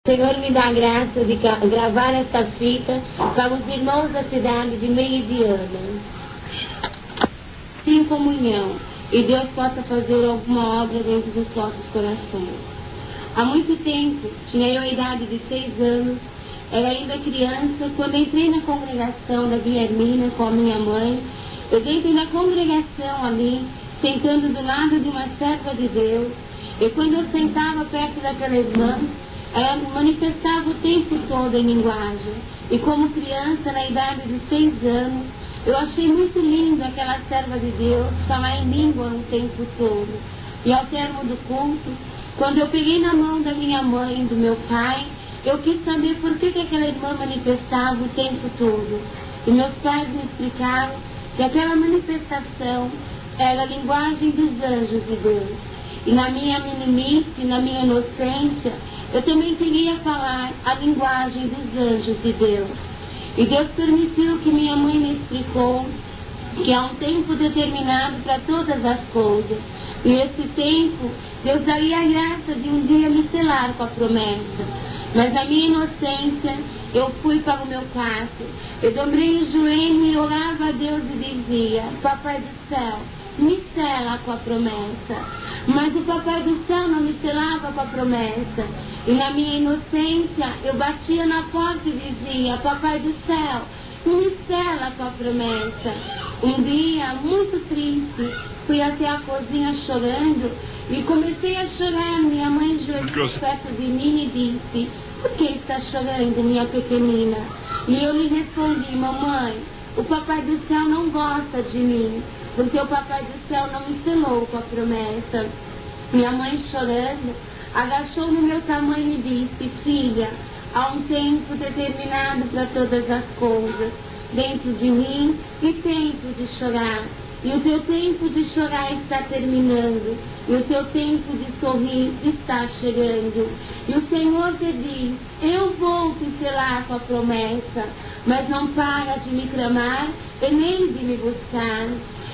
Senhor, me dá a graça de gravar esta fita para os irmãos da cidade de Meridiana. Em comunhão, e Deus possa fazer alguma obra dentro dos vossos corações. Há muito tempo, tinha eu a idade de 6 anos, era ainda criança, quando entrei na congregação da Guilhermina com a minha mãe. Eu dentro da congregação ali, sentando do lado de uma serva de Deus, e quando eu sentava perto daquela irmã, ela manifestava o tempo todo em linguagem. E como criança, na idade de 6 anos, eu achei muito lindo aquela serva de Deus falar em língua o tempo todo. E ao termo do culto, quando eu peguei na mão da minha mãe e do meu pai, eu quis saber por que aquela irmã manifestava o tempo todo. E meus pais me explicaram que aquela manifestação era a linguagem dos anjos de Deus. E na minha meninice, na minha inocência, eu também queria falar a linguagem dos anjos de Deus. E Deus permitiu que minha mãe me explicou que há um tempo determinado para todas as coisas. E esse tempo, Deus daria a graça de um dia me selar com a promessa. Mas na minha inocência, eu fui para o meu quarto. Eu dobrei o joelho e orava a Deus e dizia: Papai do céu, me sela com a promessa. Mas o Papai do céu não me selava com a promessa. E na minha inocência, eu batia na porta e dizia: Papai do céu, me sela com a promessa. Um dia, muito triste, fui até a cozinha chorando e comecei a chorar. Minha mãe ajoelhou perto de mim e disse: Por que está chorando, minha pequenina? E eu lhe respondi: Mamãe, o Papai do céu não gosta de mim, porque o Papai do céu não me selou com a promessa. Minha mãe, chorando, agachou no meu tamanho e disse: Filha, há um tempo determinado para todas as coisas dentro de mim e tempo de chorar. E o teu tempo de chorar está terminando, e o teu tempo de sorrir está chegando. E o Senhor te diz: eu vou te selar com a promessa, mas não para de me clamar e nem de me buscar.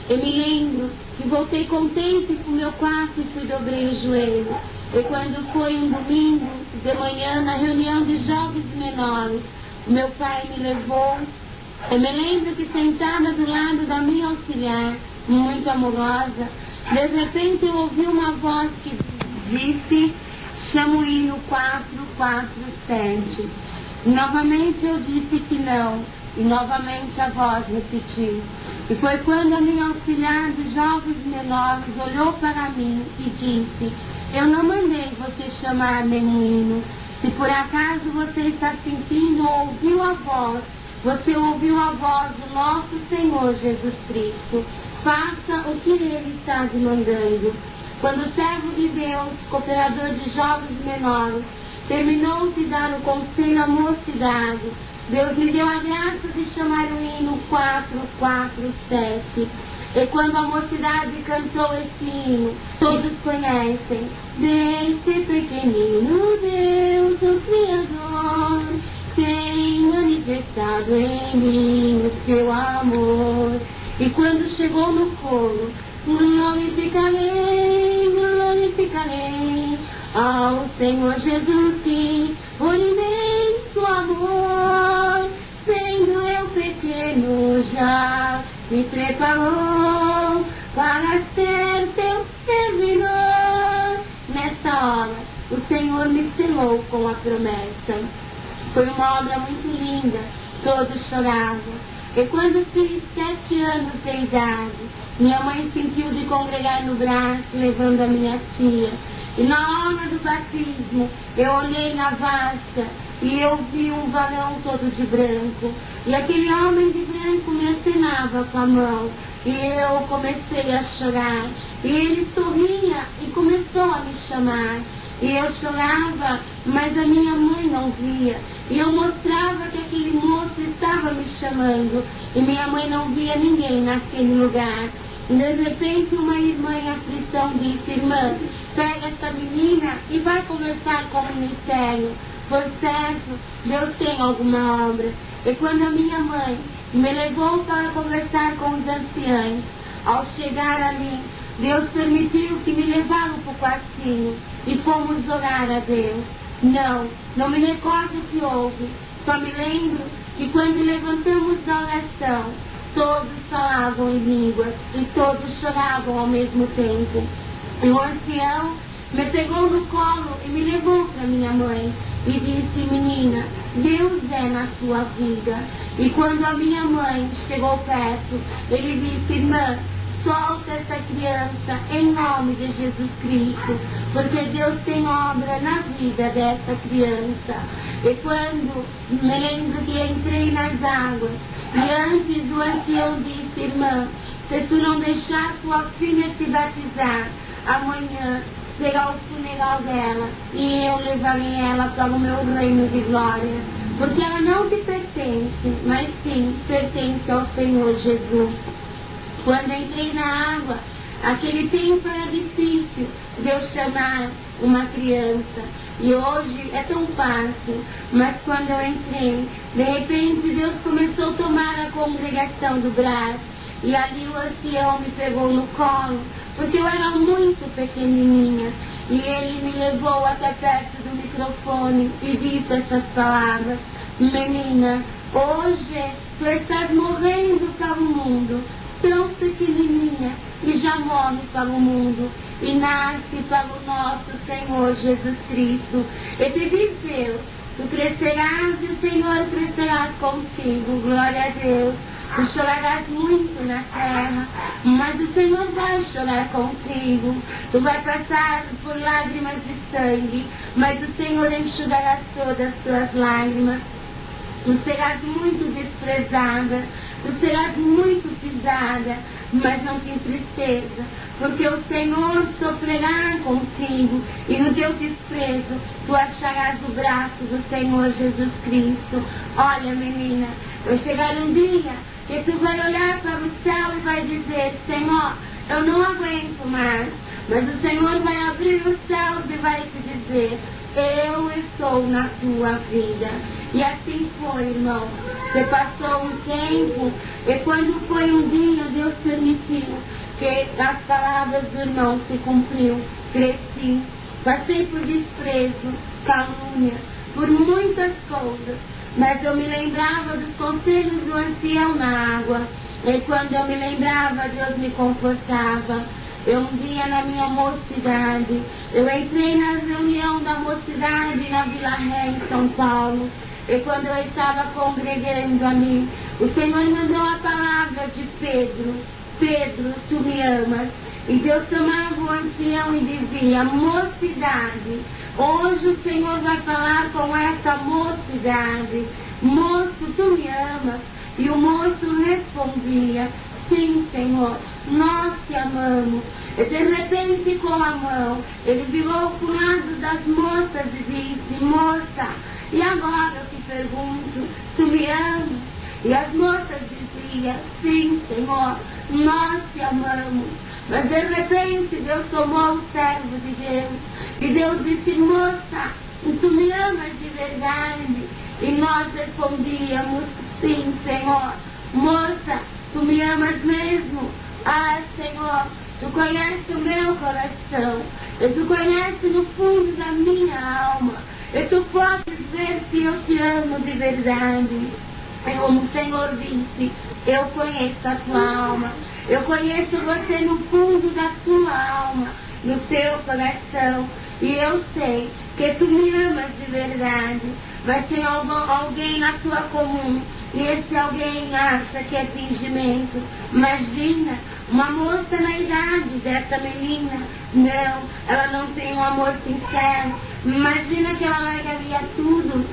Eu me lembro que voltei contente para o meu quarto e fui dobrei o joelho. E quando foi um domingo de manhã, na reunião de jovens menores, meu pai me levou. Eu me lembro que sentada do lado da minha auxiliar, muito amorosa, de repente eu ouvi uma voz que disse: chama o hino 447. E novamente eu disse que não, e novamente a voz repetiu. E foi quando a minha auxiliar de jovens menores olhou para mim e disse: eu não mandei você chamar nenhum hino. Se por acaso você está sentindo ou ouviu a voz, você ouviu a voz do nosso Senhor Jesus Cristo. Faça o que Ele está demandando. Quando o servo de Deus, cooperador de jovens menores, terminou de dar o conselho à mocidade, Deus me deu a graça de chamar o hino 447. E quando a mocidade cantou esse hino, todos conhecem: desse pequenino Deus, o Criador, tem manifestado em mim o seu amor. E quando chegou no coro: glorificarei ao Senhor Jesus, sim, por imenso amor, sendo eu pequeno já me preparou para ser teu servidor. Nesta hora, o Senhor me selou com a promessa. Foi uma obra muito linda, todos choravam. E quando fiz 7 anos de idade, minha mãe sentiu de congregar no braço, levando a minha tia. E na hora do batismo, eu olhei na vasca e eu vi um varão todo de branco. E aquele homem de branco me acenava com a mão. E eu comecei a chorar. E ele sorria e começou a me chamar. E eu chorava, mas a minha mãe não via. E eu mostrava que aquele moço estava me chamando. E minha mãe não via ninguém naquele lugar. E de repente uma irmã em aflição disse: irmã, pega essa menina e vai conversar com o ministério. Por certo, Deus tem alguma obra. E quando a minha mãe me levou para conversar com os anciãos, ao chegar ali, Deus permitiu que me levaram para o quartinho e fomos orar a Deus. Não me recordo o que houve. Só me lembro que quando levantamos da oração, todos falavam em línguas e todos choravam ao mesmo tempo. O ancião me pegou no colo e me levou para minha mãe e disse: menina, Deus é na sua vida. E quando a minha mãe chegou perto, ele disse: irmã, solta essa criança em nome de Jesus Cristo, porque Deus tem obra na vida dessa criança. E quando me lembro que entrei nas águas, e antes o ancião disse: irmã, se tu não deixar tua filha se batizar, amanhã será o funeral dela e eu levarei ela para o meu reino de glória, porque ela não te pertence, mas sim pertence ao Senhor Jesus. Quando entrei na água, aquele tempo era difícil de eu chamar uma criança, e hoje é tão fácil, mas quando eu entrei, de repente Deus começou a tomar a congregação do braço, e ali o ancião me pegou no colo, porque eu era muito pequenininha, e ele me levou até perto do microfone e disse essas palavras: menina, hoje tu estás morrendo para o mundo, tão pequenininha, e já morre para o mundo, e nasce para o nosso Senhor Jesus Cristo. E te diz Deus, tu crescerás e o Senhor crescerá contigo, glória a Deus. Tu chorarás muito na terra, mas o Senhor vai chorar contigo. Tu vai passar por lágrimas de sangue, mas o Senhor enxugará todas as tuas lágrimas. Tu serás muito desprezada, tu serás muito pisada, mas não te entristeça, porque o Senhor sofrerá contigo, e no teu desprezo tu acharás o braço do Senhor Jesus Cristo. Olha, menina, vai chegar um dia que tu vai olhar para o céu e vai dizer: Senhor, eu não aguento mais, mas o Senhor vai abrir os céus e vai te dizer: eu estou na tua vida. E assim foi, irmão. Você passou um tempo, e quando foi um dia, Deus permitiu que as palavras do irmão se cumpriu. Cresci, passei por desprezo, calúnia, por muitas coisas, mas eu me lembrava dos conselhos do ancião na água, e quando eu me lembrava, Deus me confortava. Um dia na minha mocidade, eu entrei na reunião da mocidade na Vila Ré, em São Paulo, e quando eu estava congregando ali, o Senhor mandou a palavra de Pedro: Pedro, tu me amas. E Deus chamava o ancião e dizia: mocidade, hoje o Senhor vai falar com essa mocidade: moço, tu me amas? E o moço respondia: sim, Senhor, nós te amamos. E de repente, com a mão, ele virou para o lado das moças e disse: moça, e agora eu te pergunto, tu me amas? E as moças diziam: sim, Senhor, nós te amamos. Mas de repente Deus tomou o servo de Deus, e Deus disse: moça, tu me amas de verdade? E nós respondíamos: sim, Senhor. Moça, tu me amas mesmo? Ah, Senhor, tu conheces o meu coração, e tu conheces no fundo da minha alma, e tu podes ver se eu te amo de verdade. E como o Senhor disse: eu conheço a tua alma, eu conheço você no fundo da tua alma, no teu coração, e eu sei que tu me amas de verdade. Vai ter alguém na tua comum, e esse alguém acha que é fingimento. Imagina, uma moça na idade dessa menina, não, ela não tem um amor sincero. Imagina que ela largaria tudo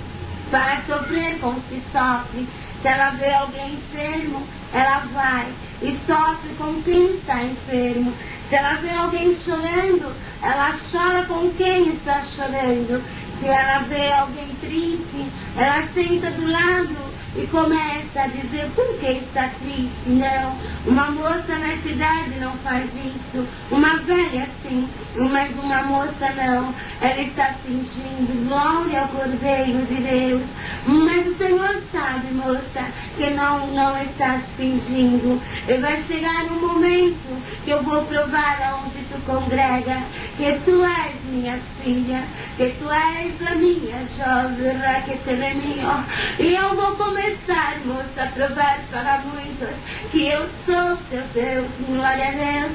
para sofrer como se sofre. Se ela vê alguém enfermo, ela vai e sofre com quem está enfermo. Se ela vê alguém chorando, ela chora com quem está chorando. Se ela vê alguém triste, ela senta do lado e começa a dizer: por que está triste? Não, uma moça nessa idade não faz isso, uma velha sim, mas uma moça não, ela está fingindo. Glória ao Cordeiro de Deus. Mas o Senhor sabe, moça, que não estás fingindo, e vai chegar um momento que eu vou provar aonde tu congrega, que tu és minha filha, que tu és a minha jovem, que tu é minha. E eu vou começar, moça, a provar para muitos que eu sou teu Deus, glória a Deus.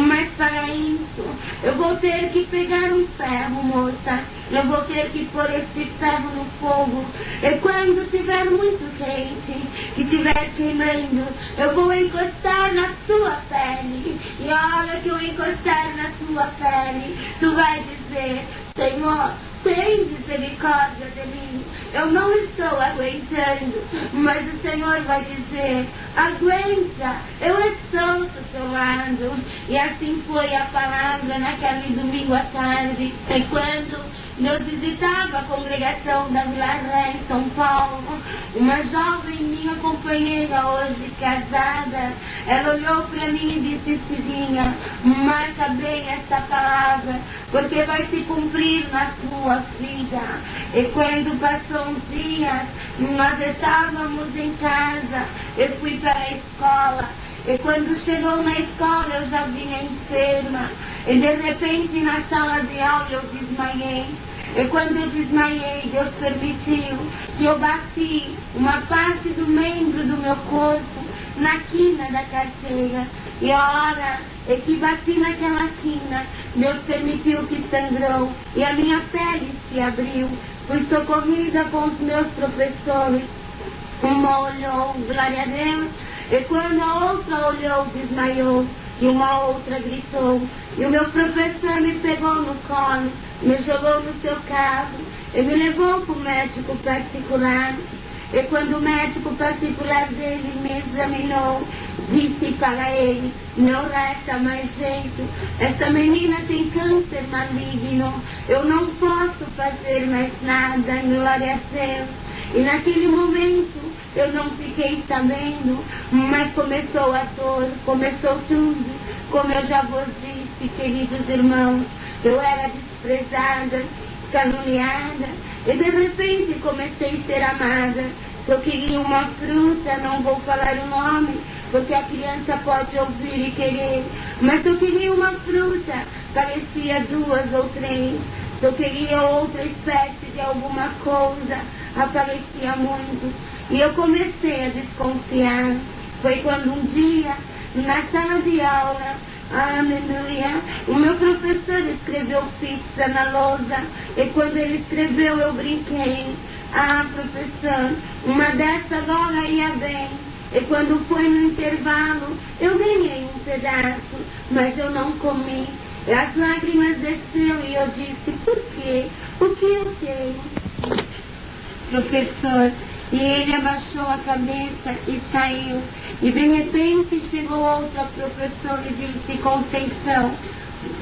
Mas para isso eu vou ter que pegar um ferro, moça, eu vou ter que pôr esse ferro no fogo. E quando tiver muito quente, que estiver queimando, eu vou encostar na tua pele. E a hora que eu encostar na tua pele, tu vai dizer: Senhor, tem misericórdia de mim, eu não estou aguentando. Mas o Senhor vai dizer: aguenta, eu estou do teu lado. E assim foi a palavra naquele domingo à tarde. E quando eu visitava a congregação da Vila Ré em São Paulo, uma jovem minha companheira, hoje casada, ela olhou para mim e disse: Cidinha, marca bem essa palavra, porque vai se cumprir na tua vida. E quando passou uns dias, nós estávamos em casa, eu fui para a escola. E quando chegou na escola eu já vinha enferma. E de repente na sala de aula eu desmaiei. E quando eu desmaiei, Deus permitiu que eu bati uma parte do membro do meu corpo na quina da carteira. E a hora que bati naquela quina, Deus permitiu que sangrou. E a minha pele se abriu. Fui socorrida com os meus professores. Uma olhou, glória a Deus. E quando a outra olhou, desmaiou. E uma outra gritou. E o meu professor me pegou no colo, me jogou no seu carro e me levou para o médico particular. E quando o médico particular dele me examinou, disse para ele: não resta mais jeito, essa menina tem câncer maligno, eu não posso fazer mais nada, glória a Deus. E naquele momento eu não fiquei sabendo, mas começou a dor, começou tudo. Como eu já vos disse, queridos irmãos, eu era desprezada, caluniada, e de repente comecei a ser amada. Se eu queria uma fruta, não vou falar o nome, porque a criança pode ouvir e querer, mas se eu queria uma fruta, parecia 2 ou 3. Se eu queria outra espécie de alguma coisa, aparecia muitos. E eu comecei a desconfiar. Foi quando um dia, na sala de aula, aleluia, o meu professor escreveu pizza na lousa. E quando ele escreveu, eu brinquei: ah, professor, uma dessa agora ia bem. E quando foi no intervalo, eu ganhei um pedaço, mas eu não comi. E as lágrimas desceu e eu disse: por quê? O que eu tenho? Professor, e ele abaixou a cabeça e saiu. E de repente chegou outra professora e disse: Conceição,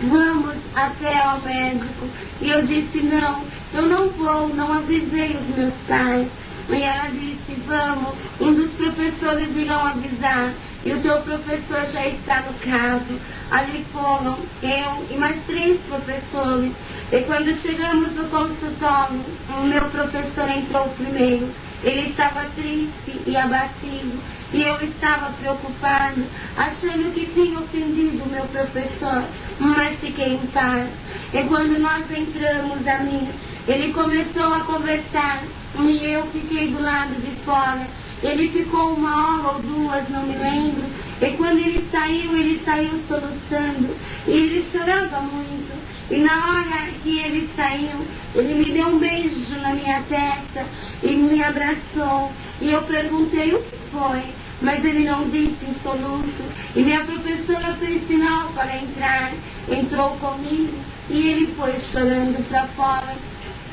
vamos até ao médico. E eu disse: não, eu não vou, não avisei os meus pais. E ela disse: vamos, um dos professores irão avisar. E o teu professor já está no caso. Ali foram eu e mais 3 professores. E quando chegamos no consultório, o meu professor entrou primeiro. Ele estava triste e abatido, e eu estava preocupado, achando que tinha ofendido o meu professor, mas fiquei em paz. E quando nós entramos ali, ele começou a conversar, e eu fiquei do lado de fora. Ele ficou 1 hora ou 2, não me lembro, e quando ele saiu soluçando, e ele chorava muito. E na hora que ele saiu, ele me deu um beijo na minha testa e me abraçou. E eu perguntei o que foi, mas ele não disse em soluço. E minha professora fez sinal para entrar, entrou comigo e ele foi chorando para fora.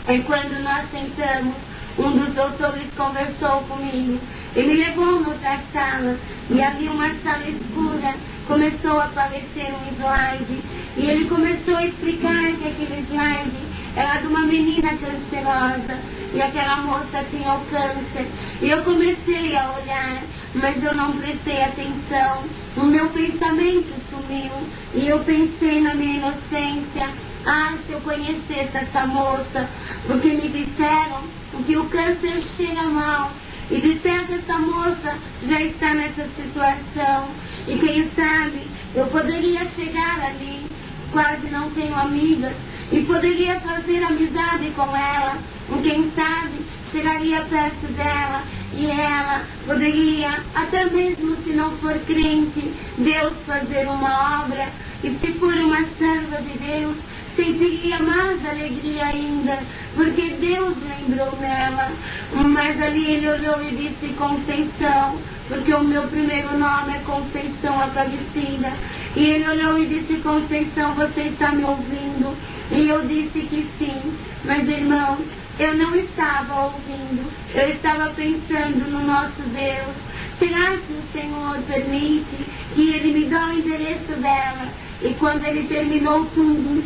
E quando nós sentamos, um dos doutores conversou comigo e me levou noutra sala. E ali, uma sala escura, começou a aparecer um slide. E ele começou a explicar que aquele slide era de uma menina cancerosa. E aquela moça tinha o câncer. E eu comecei a olhar, mas eu não prestei atenção. O meu pensamento sumiu. E eu pensei na minha inocência: ah, se eu conhecesse essa moça, porque me disseram que o câncer chega mal. E de certo essa moça já está nessa situação. E quem sabe eu poderia chegar ali quase não tenho amigas, e poderia fazer amizade com ela, quem sabe chegaria perto dela, e ela poderia, até mesmo se não for crente, Deus fazer uma obra, e se for uma serva de Deus, sentiria mais alegria ainda, porque Deus lembrou nela. Mas ali ele olhou e disse: Conceição, porque o meu primeiro nome é Conceição Aparecida. E ele olhou e disse: Conceição, você está me ouvindo? E eu disse que sim. Mas, irmãos, eu não estava ouvindo, eu estava pensando no nosso Deus. Será que o Senhor permite que ele me dê o endereço dela? E quando ele terminou tudo,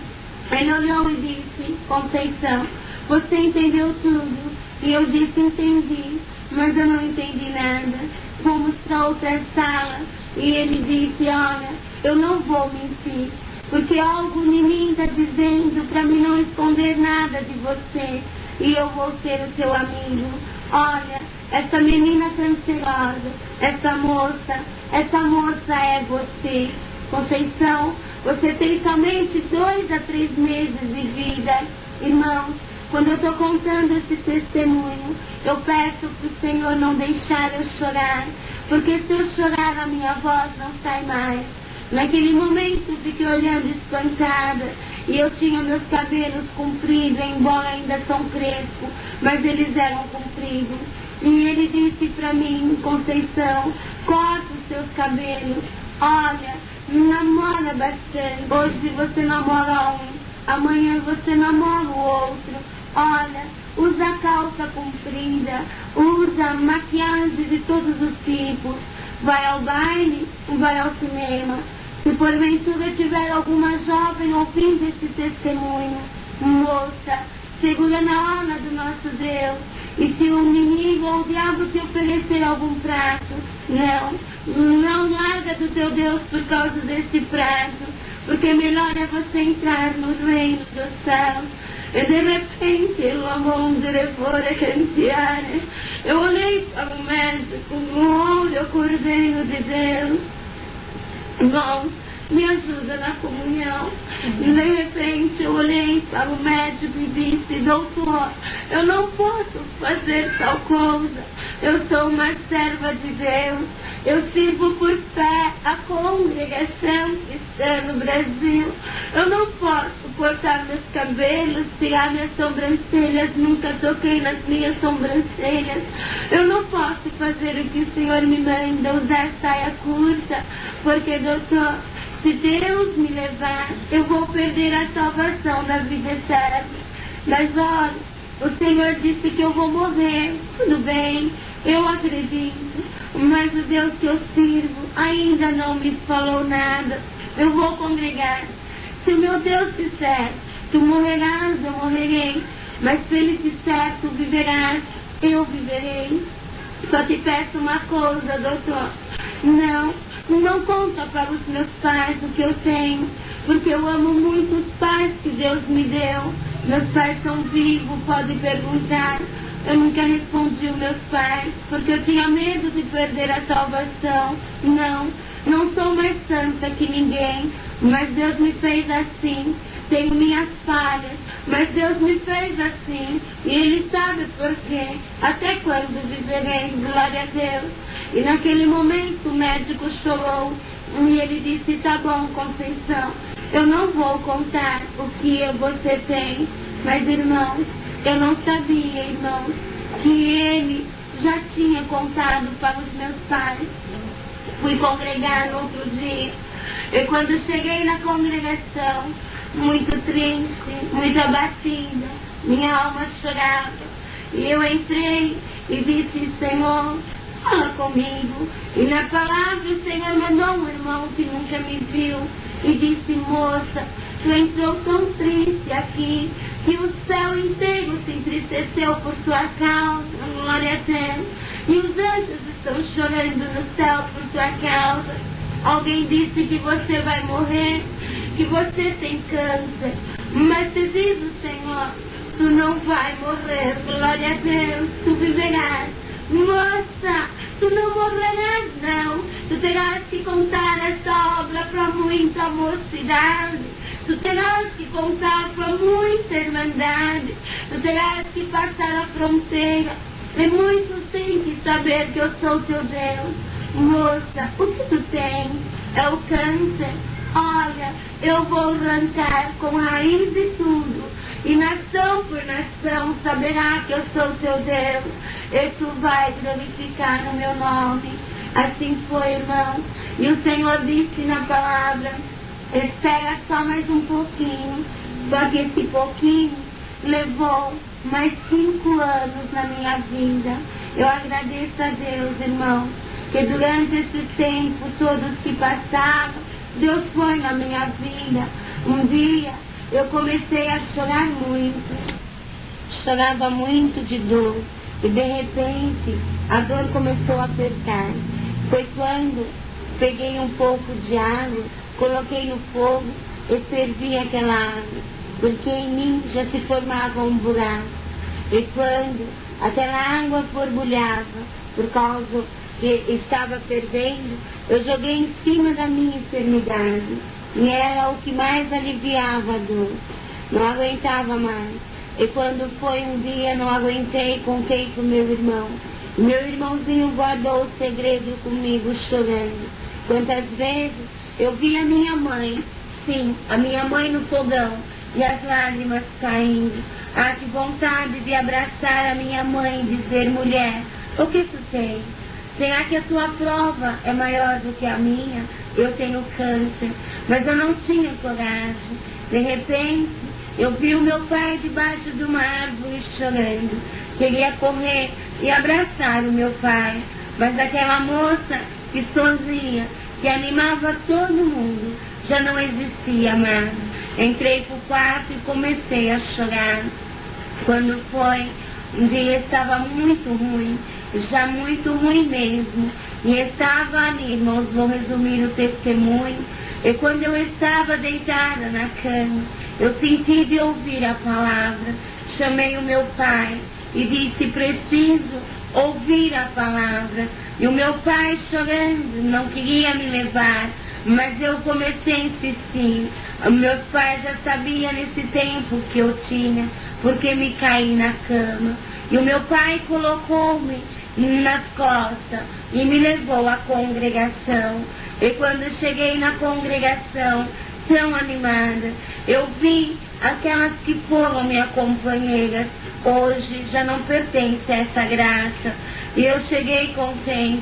ele olhou e disse: Conceição, você entendeu tudo? E eu disse: entendi, mas eu não entendi nada. Fomos para outra sala e ele disse: olha, eu não vou mentir, porque algo em mim está dizendo para mim não esconder nada de você, e eu vou ser o seu amigo. Olha, essa menina cancerosa, essa moça é você. Conceição, você tem somente 2 a 3 meses de vida. Irmãos, quando eu estou contando esse testemunho, eu peço para o Senhor não deixar eu chorar, porque se eu chorar a minha voz não sai mais. Naquele momento fiquei olhando espantada, e eu tinha meus cabelos compridos, embora ainda são crespos, mas eles eram compridos. E ele disse para mim: Conceição, corta os seus cabelos, olha, namora bastante. Hoje você namora um, amanhã você namora o outro. Olha, usa calça comprida, usa maquiagem de todos os tipos, vai ao baile, vai ao cinema. Se porventura tiver alguma jovem ouvindo esse testemunho, moça, segura na honra do nosso Deus. E se o inimigo ou o diabo te oferecer algum prato, não larga do teu Deus por causa desse prato, porque melhor é você entrar no reino dos céus. E de repente, eu olhei para o médico, olha o Cordeiro de Deus. Irmão, me ajuda na comunhão. E de repente eu olhei para o médico e disse: doutor, eu não posso fazer tal coisa. Eu sou uma serva de Deus. Eu sirvo por fé a congregação cristã no Brasil. Eu não posso cortar meus cabelos, tirar minhas sobrancelhas. Nunca toquei nas minhas sobrancelhas. Eu não posso fazer o que o Senhor me manda, usar saia curta, porque, doutor, se Deus me levar, eu vou perder a salvação da vida eterna. Mas olha, o Senhor disse que eu vou morrer. Tudo bem, eu acredito, mas o Deus que eu sirvo ainda não me falou nada. Eu vou congregar. Se o meu Deus disser: tu morrerás, eu morrerei. Mas se Ele disser: tu viverás, eu viverei. Só te peço uma coisa, doutor. Não conta para os meus pais o que eu tenho, porque eu amo muito os pais que Deus me deu. Meus pais são vivos, pode perguntar. Eu nunca respondi aos meus pais, porque eu tinha medo de perder a salvação. Não sou mais santa que ninguém, mas Deus me fez assim. Tenho minhas falhas, mas Deus me fez assim, e Ele sabe por quê. Até quando viverei? Glória a Deus. E naquele momento o médico chorou, e ele disse: tá bom, Conceição, eu não vou contar o que você tem. Mas, irmãos, eu não sabia, irmãos, que ele já tinha contado para os meus pais. Fui congregar no outro dia, e quando cheguei na congregação, muito triste, muito abatida, minha alma chorava, e eu entrei e disse: Senhor, fala comigo. E na palavra o Senhor mandou um irmão que nunca me viu e disse: moça, tu entrou tão triste aqui que o céu inteiro se entristeceu por sua causa. Glória a Deus. E os anjos estão chorando no céu por sua causa. Alguém disse que você vai morrer, que você tem câncer, mas te diz o Senhor: tu não vai morrer. Glória a Deus, tu viverás. Moça, tu não morrerás não, tu terás que contar esta obra para muita mocidade, tu terás que contar para muita irmandade, tu terás que passar a fronteira, e muitos têm que saber que eu sou teu Deus. Moça, o que tu tens é o câncer. Olha, eu vou arrancar com raiz e tudo, e nação por nação saberá que eu sou teu Deus, e tu vais glorificar o meu nome. Assim foi, irmãos, e o Senhor disse na palavra, espera só mais um pouquinho. Só que esse pouquinho levou mais 5 anos na minha vida. Eu agradeço a Deus, irmãos, que durante esse tempo todos que passaram, Deus foi na minha vida. Um dia eu comecei a chorar muito, chorava muito de dor, e de repente a dor começou a apertar. Foi quando peguei um pouco de água, coloquei no fogo e fervi aquela água, porque em mim já se formava um buraco. E quando aquela água borbulhava, por causa que estava fervendo, eu joguei em cima da minha enfermidade, e era o que mais aliviava a dor. Não aguentava mais. E quando foi um dia, não aguentei, contei para o meu irmão. Meu irmãozinho guardou o segredo comigo, chorando. Quantas vezes eu vi a minha mãe, sim, a minha mãe no fogão, e as lágrimas caindo. Ah, que vontade de abraçar a minha mãe e dizer, mulher, o que tu tens? Será que a tua prova é maior do que a minha? Eu tenho câncer, mas eu não tinha coragem. De repente, eu vi o meu pai debaixo de uma árvore chorando. Queria correr e abraçar o meu pai, mas aquela moça que sorria, que animava todo mundo, já não existia mais. Entrei para o quarto e comecei a chorar. Quando foi, um dia estava muito ruim, já muito ruim mesmo, e estava ali, irmãos, vou resumir o testemunho. E quando eu estava deitada na cama, eu senti de ouvir a palavra. Chamei o meu pai e disse, preciso ouvir a palavra. E o meu pai, chorando, não queria me levar, mas eu comecei a insistir. Meus pais já sabiam nesse tempo que eu tinha, porque me caí na cama. E o meu pai colocou-me nas costas e me levou à congregação. E quando eu cheguei na congregação, tão animada, eu vi aquelas que foram minhas companheiras, hoje já não pertence a essa graça. E eu cheguei contente,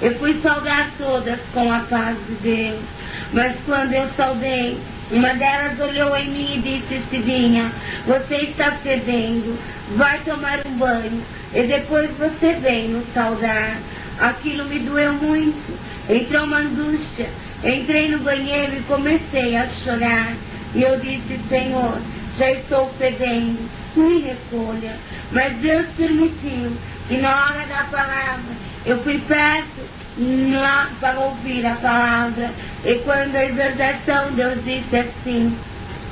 eu fui saudar todas com a paz de Deus. Mas quando eu saudei, uma delas olhou em mim e disse, Cidinha, você está fedendo, vai tomar um banho e depois você vem nos saudar. Aquilo me doeu muito, entrou uma angústia, entrei no banheiro e comecei a chorar. E eu disse, Senhor, já estou fedendo, me recolha. Mas Deus permitiu, e na hora da palavra, eu fui perto lá para ouvir a palavra. E quando a exortação, Deus disse assim,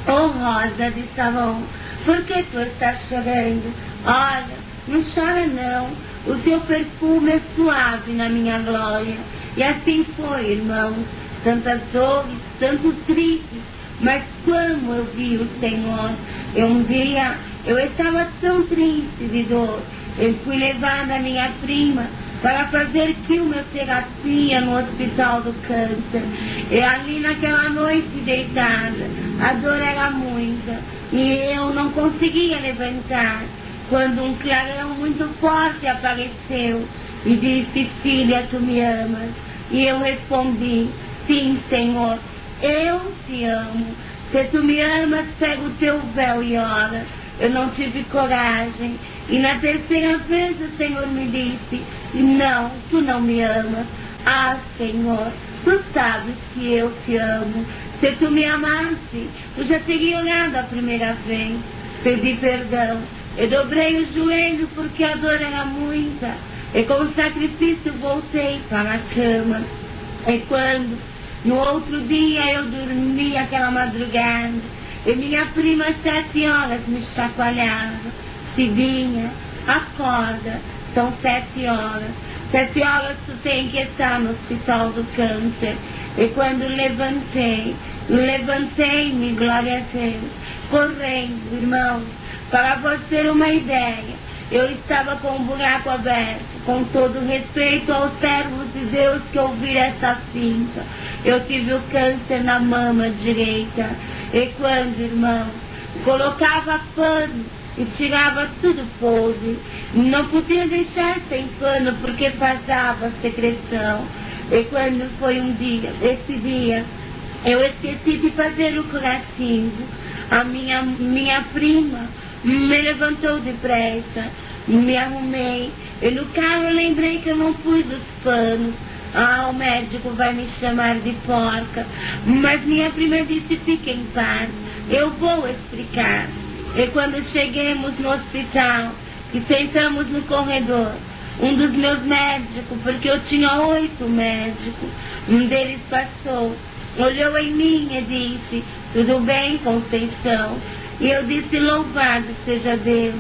ô Rosa de Salom, por que tu estás chorando? Olha, não chora não, o teu perfume é suave na minha glória. E assim foi, irmãos, tantas dores, tantos gritos, mas como eu vi o Senhor. Um dia eu estava tão triste de dor, eu fui levada a minha prima para fazer quimioterapia no hospital do câncer. E ali naquela noite deitada, a dor era muita e eu não conseguia levantar, quando um clarão muito forte apareceu e disse, filha, tu me amas? E eu respondi, sim, Senhor, eu te amo. Se tu me amas, pega o teu véu e ora. Eu não tive coragem. E na terceira vez o Senhor me disse, não, tu não me amas. Ah, Senhor, tu sabes que eu te amo. Se tu me amasse, eu já teria orado a primeira vez. Pedi perdão. Eu dobrei o joelho porque a dor era muita. E com o sacrifício voltei para a cama. E quando, no outro dia, eu dormi aquela madrugada, e minha prima às 7 horas me chacoalhava. Cidinha, acorda, são 7 horas. 7 horas tu tem que estar no hospital do câncer. E quando levantei-me, glória a Deus, correndo, irmãos, para você ter uma ideia, eu estava com um buraco aberto, com todo respeito aos servos de Deus que ouviram essa finta. Eu tive o câncer na mama direita, e quando, irmãos, colocava pano e tirava tudo podre, não podia deixar sem pano porque vazava secreção. E quando foi um dia, esse dia, eu esqueci de fazer o curativo. A minha prima me levantou depressa, me arrumei, e no carro eu lembrei que eu não pus os panos. O médico vai me chamar de porca, mas minha prima disse, fique em paz, eu vou explicar. E quando chegamos no hospital, e sentamos no corredor, um dos meus médicos, porque eu tinha 8 médicos, um deles passou, olhou em mim e disse, tudo bem, Conceição? E eu disse, louvado seja Deus.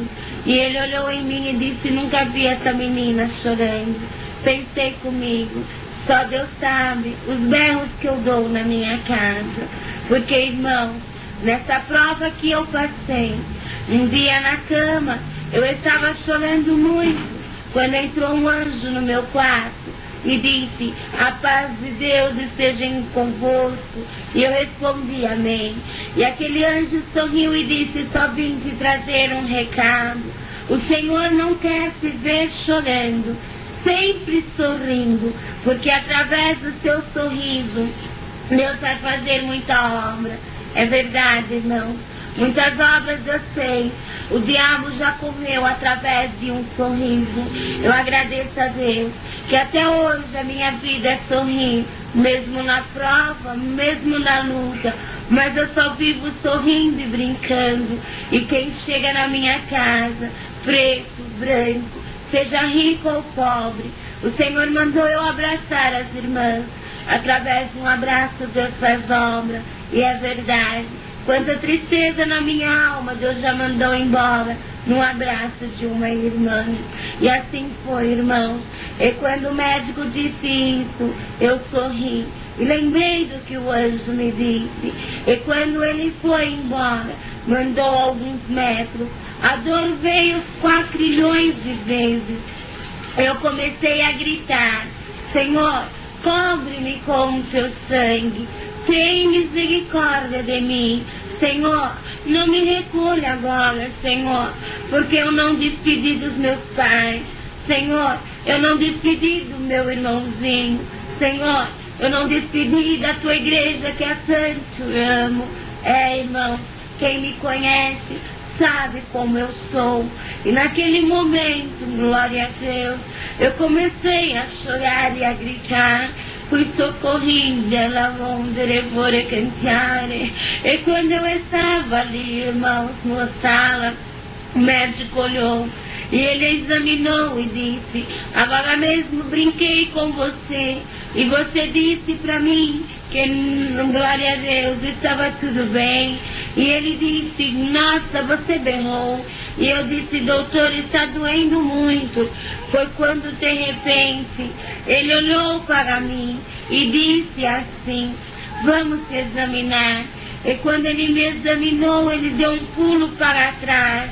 E ele olhou em mim e disse, nunca vi essa menina chorando. Pensei comigo, só Deus sabe os berros que eu dou na minha casa. Porque, irmãos, nessa prova que eu passei, um dia na cama, eu estava chorando muito, quando entrou um anjo no meu quarto e disse, a paz de Deus esteja convosco. E eu respondi, amém. E aquele anjo sorriu e disse, só vim te trazer um recado. O Senhor não quer se ver chorando, sempre sorrindo, porque através do seu sorriso, Deus vai fazer muita obra. É verdade, irmãos. Muitas obras eu sei, o diabo já correu através de um sorriso. Eu agradeço a Deus que até hoje a minha vida é sorrir, mesmo na prova, mesmo na luta, mas eu só vivo sorrindo e brincando. E quem chega na minha casa, preto, branco, seja rico ou pobre, o Senhor mandou eu abraçar as irmãs. Através de um abraço Deus faz obra, e é verdade. Quanta tristeza na minha alma, Deus já mandou embora no abraço de uma irmã. E assim foi, irmãos. E quando o médico disse isso, eu sorri. E lembrei do que o anjo me disse. E quando ele foi embora, mandou alguns metros, a dor veio 4 trilhões de vezes. Eu comecei a gritar, Senhor, cobre-me com o teu sangue. Tem misericórdia de mim. Senhor, não me recolhe agora, Senhor, porque eu não despedi dos meus pais. Senhor, eu não despedi do meu irmãozinho. Senhor, eu não despedi da tua igreja que é tanto amo. Irmão, quem me conhece sabe como eu sou. E naquele momento, glória a Deus, eu comecei a chorar e a gritar. Fui socorrida, ela vondere vorre cantare. E quando eu estava ali, irmãos, na sala, o médico olhou e ele examinou e disse, agora mesmo brinquei com você e você disse para mim que, glória a Deus, estava tudo bem. E ele disse, nossa, você berrou. E eu disse, doutor, está doendo muito. Foi quando, de repente, ele olhou para mim e disse assim, vamos te examinar. E quando ele me examinou, ele deu um pulo para trás.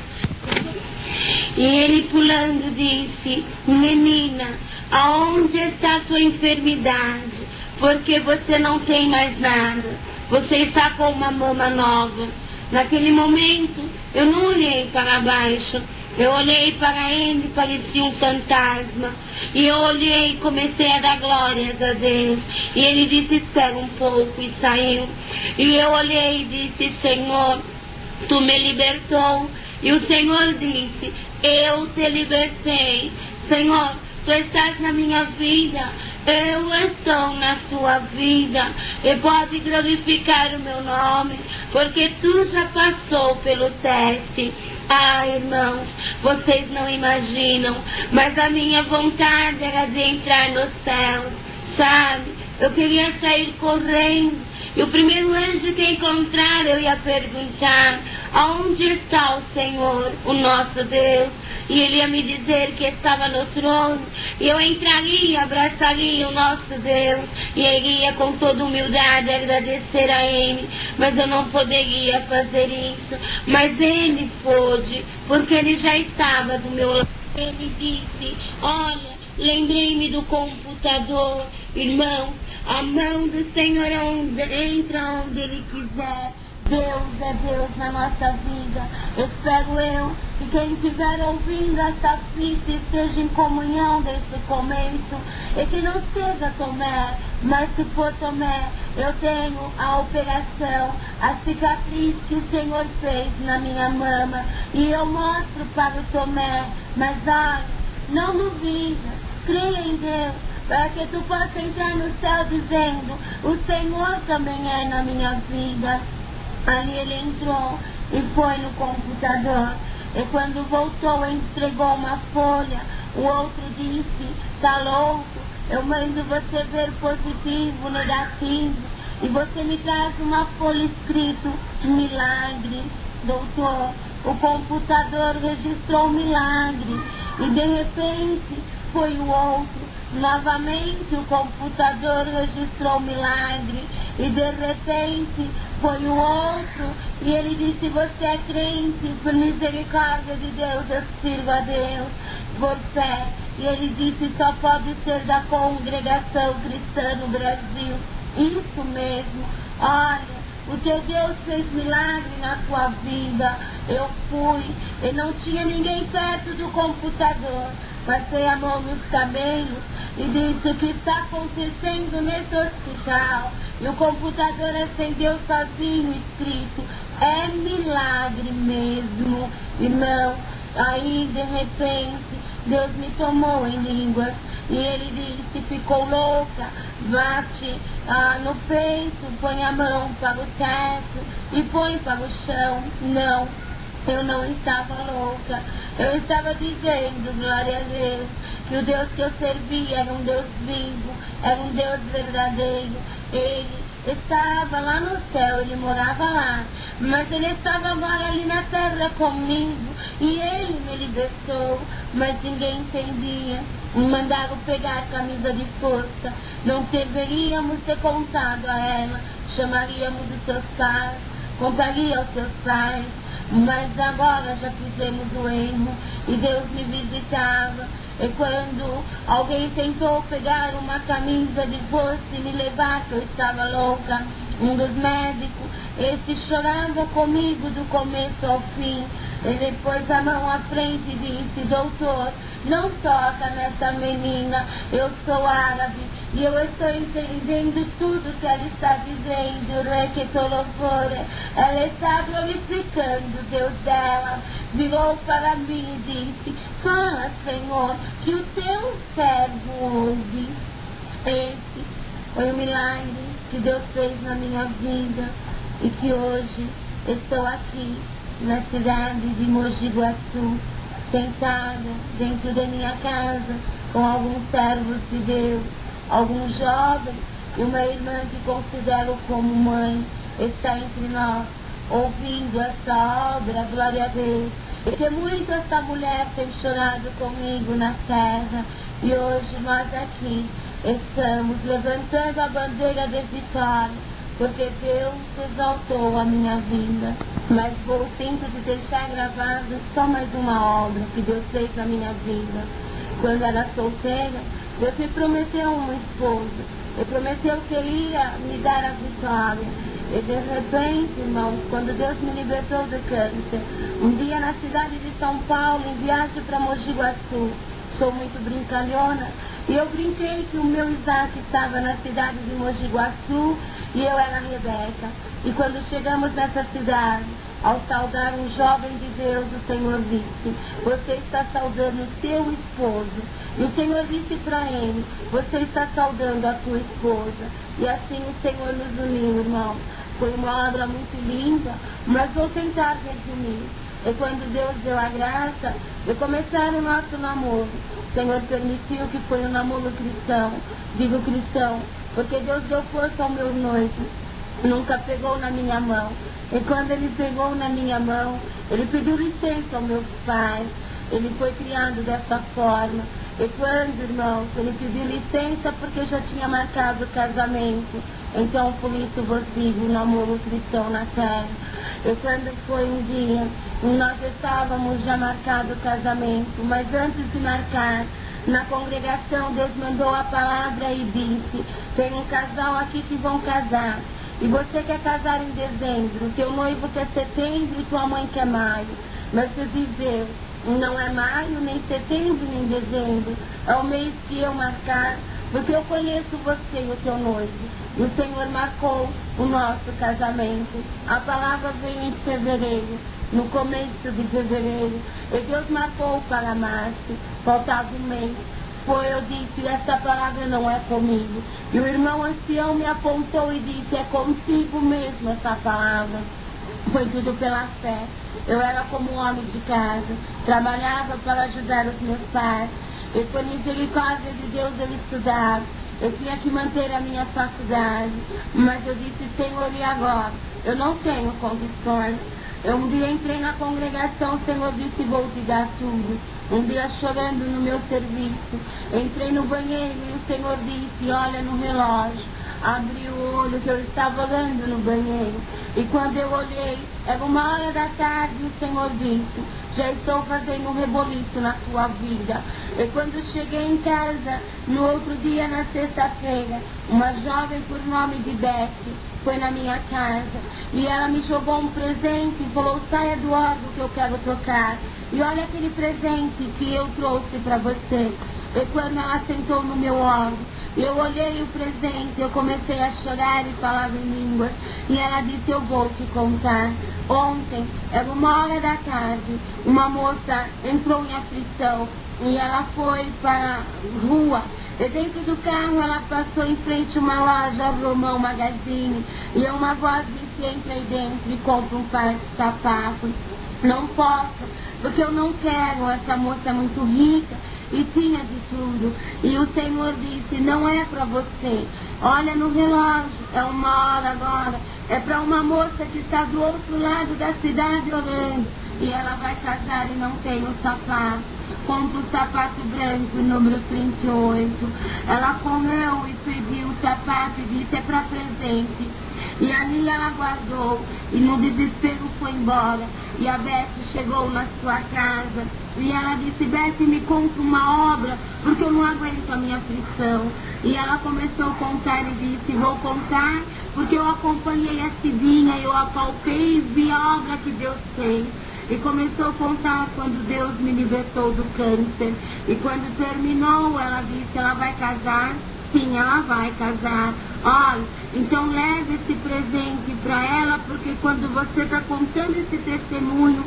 E ele pulando disse, menina, aonde está a sua enfermidade? Porque você não tem mais nada. Você está com uma mama nova. Naquele momento, eu não olhei para baixo. Eu olhei para ele, parecia um fantasma. E eu olhei e comecei a dar glórias a Deus. E ele disse, espera um pouco, e saiu. E eu olhei e disse, Senhor, tu me libertou. E o Senhor disse, eu te libertei. Senhor, tu estás na minha vida. Eu estou na tua vida e pode glorificar o meu nome, porque tu já passou pelo teste. Irmãos, vocês não imaginam, mas a minha vontade era de entrar nos céus, sabe? Eu queria sair correndo E o primeiro anjo que encontrar, eu ia perguntar: aonde está o Senhor, o nosso Deus? E ele ia me dizer que estava no trono. E eu entraria, abraçaria o nosso Deus. E ele ia com toda humildade agradecer a ele. Mas eu não poderia fazer isso. Mas ele pôde, porque ele já estava do meu lado. Ele disse: olha, lembrei-me do computador. Irmão, a mão do Senhor entra onde Ele quiser. Deus é Deus na nossa vida. Espero eu que quem estiver ouvindo essa fita esteja em comunhão desse começo. E que não seja Tomé, mas se for Tomé, eu tenho a operação, a cicatriz que o Senhor fez na minha mama. E eu mostro para o Tomé. Mas olha, não duvida, creia em Deus, para que tu possa entrar no céu dizendo: o Senhor também é na minha vida. Ali ele entrou e foi no computador. E quando voltou, entregou uma folha. O outro disse: tá louco, eu mando você ver positivo, negativo. E você me traz uma folha escrito milagre. Doutor, o computador registrou o milagre. E de repente foi o outro. Novamente o computador registrou o milagre. E de repente foi o outro. E ele disse: você é crente? Por misericórdia de Deus eu sirvo a Deus por fé. E ele disse: só pode ser da congregação cristã no Brasil. Isso mesmo. Olha, o teu Deus fez milagre na tua vida. Eu fui, e não tinha ninguém perto do computador. Passei a mão nos cabelos e disse: o que está acontecendo nesse hospital? E o computador acendeu sozinho, escrito: é milagre mesmo. Irmão, aí de repente Deus me tomou em línguas. E ele disse: ficou louca, bate no peito, põe a mão para o teto e põe para o chão. Não, eu não estava louca. Eu estava dizendo, glória a Deus, que o Deus que eu servia era um Deus vivo, era um Deus verdadeiro. Ele estava lá no céu, ele morava lá, mas ele estava agora ali na terra comigo. E ele me libertou, mas ninguém entendia. Me mandaram pegar a camisa de força. Não deveríamos ter contado a ela. Chamaríamos os seus pais, contaria aos seus pais. Mas agora já fizemos o erro. E Deus me visitava. E quando alguém tentou pegar uma camisa de força e me levar, que eu estava louca, um dos médicos, esse chorava comigo do começo ao fim. Ele pôs a mão à frente e disse: doutor, não toca nessa menina, eu sou árabe e eu estou entendendo tudo que ela está dizendo. Ela está glorificando Deus dela. Virou para mim e disse: fala, Senhor, que o teu servo ouve. Esse foi o milagre que Deus fez na minha vida e que hoje estou aqui na cidade de Mogi Guaçu, sentada dentro da minha casa com alguns servos de Deus, alguns jovens e uma irmã que considero como mãe, está entre nós, ouvindo essa obra, glória a Deus. E que muito essa mulher tem chorado comigo na terra, e hoje nós aqui estamos levantando a bandeira de vitória, porque Deus exaltou a minha vida. Mas sinto de deixar gravado só mais uma obra que Deus fez na minha vida. Quando era solteira, Deus me prometeu uma esposa. Ele prometeu que Ele ia me dar a vitória. E de repente, irmãos, quando Deus me libertou do câncer, um dia na cidade de São Paulo, em viagem para Mogi Guaçu, sou muito brincalhona, e eu brinquei que o meu Isaac estava na cidade de Mogi Guaçu e eu era a Rebeca. E quando chegamos nessa cidade, ao saudar um jovem de Deus, o Senhor disse: você está saudando o teu esposo. E o Senhor disse para ele: você está saudando a tua esposa. E assim o Senhor nos uniu, irmão. Foi uma obra muito linda, mas vou tentar resumir. E quando Deus deu a graça de começar o nosso namoro, o Senhor permitiu que foi um namoro cristão. Digo cristão, porque Deus deu força ao meu noivo. nunca pegou na minha mão. E quando ele pegou na minha mão, ele pediu licença ao meu pai. Ele foi criado dessa forma. E quando, irmãos, ele pediu licença porque já tinha marcado o casamento. Então, por isso, vos digo, o namoro cristão na terra. E quando foi um dia, nós estávamos já marcado o casamento, mas antes de marcar, na congregação, Deus mandou a palavra e disse: tem um casal aqui que vão casar. E você quer casar em dezembro, teu noivo quer setembro e tua mãe quer maio. Mas eu dizer, não é maio, nem setembro, nem dezembro. É o mês que eu marcar, porque eu conheço você e o teu noivo. E o Senhor marcou o nosso casamento. A palavra veio em fevereiro, no começo de fevereiro. E Deus marcou para março, faltava um mês. Eu disse, essa palavra não é comigo. E o irmão ancião me apontou e disse, é contigo mesmo essa palavra. Foi tudo pela fé. Eu era como um homem de casa, trabalhava para ajudar os meus pais. E por misericórdia de Deus eu estudava. Eu tinha que manter a minha faculdade. Mas eu disse, Senhor, e agora? Eu não tenho condições. Eu um dia entrei na congregação, o Senhor disse, vou te dar tudo. Um dia chorando no meu serviço, entrei no banheiro e o Senhor disse, olha no relógio. Abri o olho que eu estava olhando no banheiro. E quando eu olhei, era 1h da tarde e o Senhor disse, já estou fazendo um reboliço na tua vida. E quando cheguei em casa, no outro dia, na sexta-feira, uma jovem por nome de Beth foi na minha casa e ela me jogou um presente e falou, saia do órgão que eu quero tocar. E olha aquele presente que eu trouxe para você. E quando ela sentou no meu órgão, eu olhei o presente, eu comecei a chorar e falava em língua. E ela disse, eu vou te contar. Ontem, era 1h da tarde, uma moça entrou em aflição e ela foi para a rua. E dentro do carro ela passou em frente a uma loja, Romão Magazine, e uma voz disse, entra aí dentro e compra um par de sapatos. Não posso, porque eu não quero, essa moça é muito rica e tinha de tudo. E o Senhor disse, não é para você. Olha no relógio, é 1h agora. É para uma moça que está do outro lado da cidade orando. E ela vai casar e não tem o sapato. Compra o sapato branco, número 38. Ela correu e pediu o sapato e disse, é para presente. E ali ela guardou e no desespero foi embora. E a Beth chegou na sua casa e ela disse, Beth, me compra uma obra porque eu não aguento a minha aflição. E ela começou a contar e disse, vou contar porque eu acompanhei a Cidinha, eu apalpei e vi a obra que Deus fez. E começou a contar quando Deus me libertou do câncer. E quando terminou, ela disse, ela vai casar? Sim, ela vai casar. Olha, então leve esse presente para ela, porque quando você está contando esse testemunho,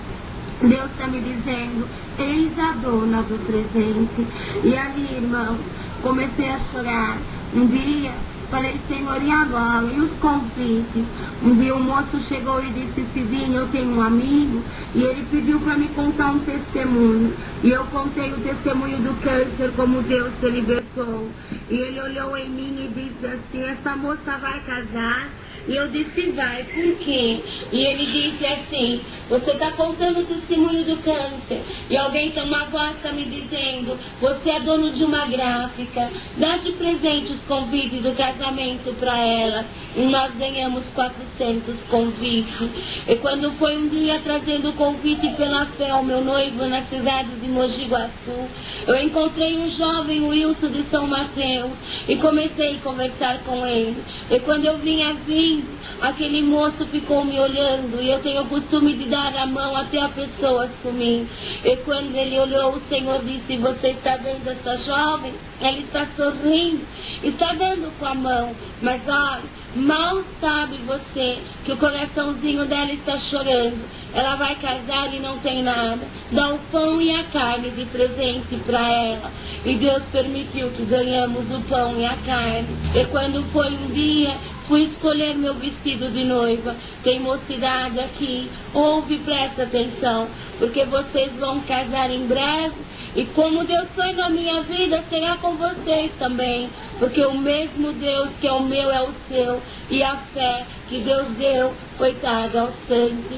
Deus está me dizendo, eis a dona do presente. E ali, irmão, comecei a chorar. Um dia, falei, Senhor, e agora? E os convites? Um dia o moço chegou e disse, Cidinha, eu tenho um amigo, e ele pediu para me contar um testemunho. E eu contei o testemunho do câncer, como Deus se libertou. E ele olhou em mim e disse assim, essa moça vai casar? E eu disse, vai, por quê? E ele disse assim, você está contando o testemunho do câncer e alguém tem uma voz está me dizendo, você é dono de uma gráfica, dá de presente os convites do casamento para ela. E nós ganhamos 400 convites. E quando foi um dia trazendo o convite pela fé ao meu noivo na cidade de Mogi Guaçu, eu encontrei um jovem Wilson de São Mateus e comecei a conversar com ele. E quando eu vinha vindo, aquele moço ficou me olhando e eu tenho o costume de dar a mão até a pessoa sumir. E quando ele olhou, o Senhor disse, você está vendo essa jovem? Ela está sorrindo, está dando com a mão, mas olha, mal sabe você que o coraçãozinho dela está chorando. Ela vai casar e não tem nada. Dá o pão e a carne de presente para ela. E Deus permitiu que ganhamos o pão e a carne. E quando foi um dia, fui escolher meu vestido de noiva. Tem mocidade aqui, ouve e presta atenção, porque vocês vão casar em breve. E como Deus foi na minha vida, será com vocês também. porque o mesmo Deus que é o meu é o seu, e a fé que Deus deu foi dada aos santos.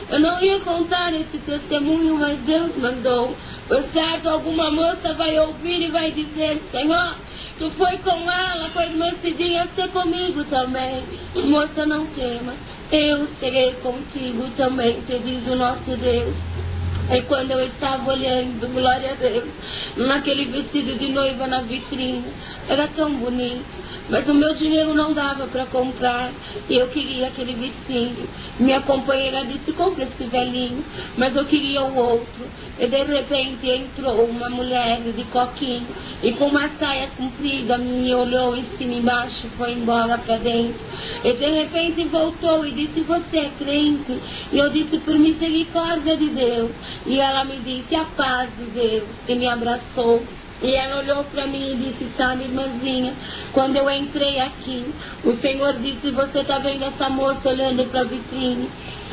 Eu não ia contar esse testemunho, mas Deus mandou. Por certo, alguma moça vai ouvir e vai dizer: Senhor, tu foi com ela, com a irmã Cidinha, ser comigo também. Moça, não temas, eu serei contigo também, te diz o nosso Deus. E quando eu estava olhando, glória a Deus, naquele vestido de noiva na vitrine, era tão bonito, mas o meu dinheiro não dava para comprar, e eu queria aquele vestido. Minha companheira disse: compra esse velhinho, mas eu queria o outro. E de repente entrou uma mulher de coquinho, e com uma saia comprida, me olhou em cima e embaixo, foi embora para dentro. E de repente voltou e disse: você é crente? E eu disse: por misericórdia de Deus. E ela me disse: a paz de Deus, e me abraçou. E ela olhou para mim e disse: sabe, irmãzinha, quando eu entrei aqui, o Senhor disse: você está vendo essa moça olhando para a vitrine?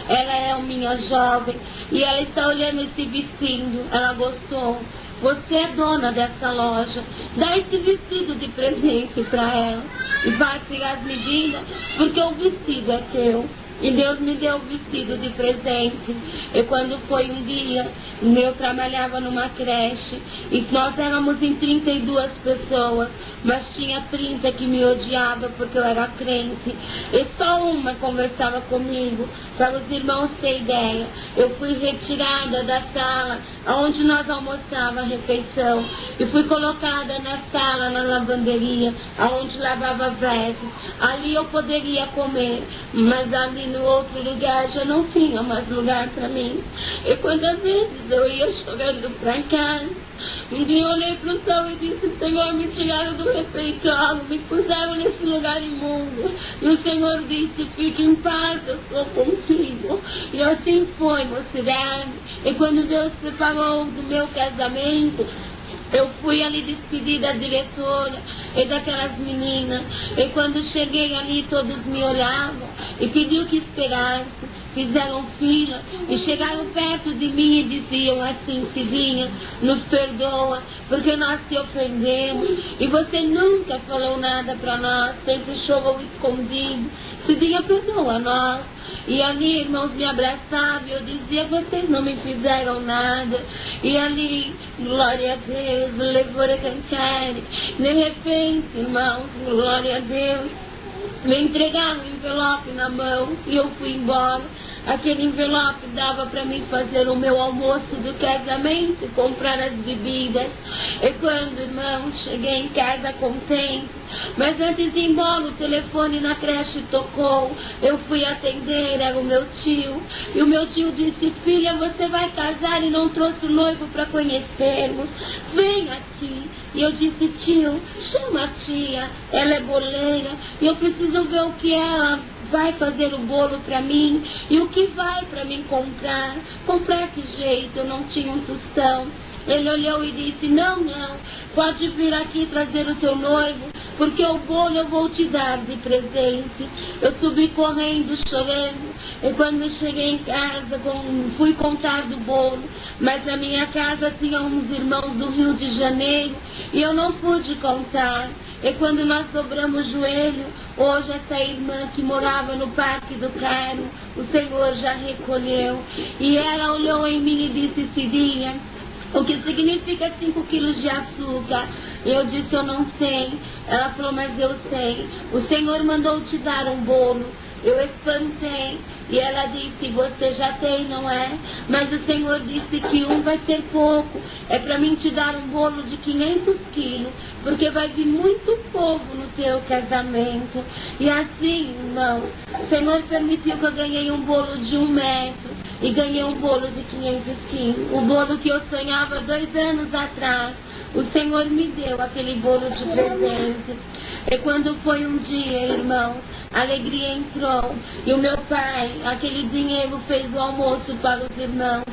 Ela é uma minha jovem, e ela está olhando esse vestido, ela gostou. Você é dona dessa loja, dá esse vestido de presente para ela, e faça as medidas, porque o vestido é teu. E Deus me deu o vestido de presente. E quando foi um dia, eu trabalhava numa creche, e nós éramos em 32 pessoas, mas tinha 30 que me odiavam porque eu era crente. E só uma conversava comigo, para os irmãos terem ideia. Eu fui retirada da sala onde nós almoçávamos a refeição, e fui colocada na sala, na lavanderia, onde lavava vasos. Ali eu poderia comer, mas ali no outro lugar já não tinha mais lugar para mim. E quantas vezes eu ia chorando para casa, um dia eu olhei para o céu e disse: Senhor, me tiraram do refeitório, me puseram nesse lugar imundo. E o Senhor disse: fique em paz, eu sou contigo. E assim foi, mocidade. E quando Deus preparou do meu casamento, eu fui ali despedir da diretora e daquelas meninas. E quando cheguei ali, todos me olhavam e pediam que esperasse. Fizeram fila e chegaram perto de mim e diziam assim: Cidinha, nos perdoa, porque nós te ofendemos e você nunca falou nada para nós, sempre chorou escondido. Cidinha, perdoa nós. E ali, irmãos, me abraçavam e eu dizia: vocês não me fizeram nada. E ali, glória a Deus, levou a cantar. De repente, irmãos, glória a Deus, me entregaram um envelope na mão e eu fui embora. Aquele envelope dava para mim fazer o meu almoço do casamento, comprar as bebidas. E quando, irmãos, cheguei em casa contente, mas antes de ir embora o telefone na creche tocou. Eu fui atender, era o meu tio. E o meu tio disse: filha, você vai casar e não trouxe o noivo para conhecermos. Vem aqui. E eu disse: tio, chama a tia, ela é boleira e eu preciso ver o que ela vai fazer o bolo para mim e o que vai para mim comprar. Comprar que jeito? Eu não tinha um tostão. Ele olhou e disse: não, pode vir aqui trazer o teu noivo, porque o bolo eu vou te dar de presente. Eu subi correndo, chorando, e quando cheguei em casa, fui contar do bolo, mas na minha casa tinha uns irmãos do Rio de Janeiro, e eu não pude contar. E quando nós dobramos o joelho, hoje essa irmã que morava no Parque do Carmo, o Senhor já recolheu, e ela olhou em mim e disse: Cidinha, o que significa 5 quilos de açúcar? Eu disse: eu não sei. Ela falou: mas eu sei. O Senhor mandou te dar um bolo. Eu espantei. E ela disse: você já tem, não é? Mas o Senhor disse que um vai ser pouco. É para mim te dar um bolo de 500 quilos, porque vai vir muito povo no teu casamento. E assim, irmão, o Senhor permitiu que eu ganhei um bolo de 1 metro e ganhei um bolo de 500 quilos. O bolo que eu sonhava 2 anos atrás, o Senhor me deu aquele bolo de presente. E quando foi um dia, irmãos, a alegria entrou. E o meu pai, aquele dinheiro, fez o almoço para os irmãos.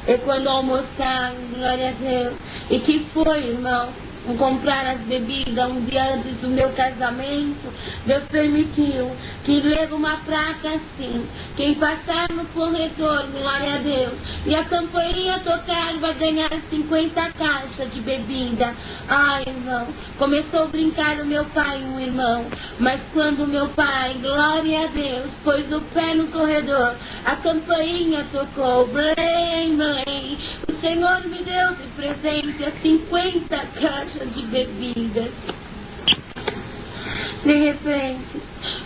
E quando almoçaram, glória a Deus. E que foi, irmãos? comprar as bebidas um dia antes do meu casamento, Deus permitiu que leve uma placa assim: quem passar no corredor, glória a Deus, e a campainha tocar, vai ganhar 50 caixas de bebida. Ai, irmão, começou a brincar o meu pai e um irmão, mas quando meu pai, glória a Deus, pôs o pé no corredor, a campainha tocou, blém, blém. O Senhor me deu de presente as 50 caixas de bebidas. De repente,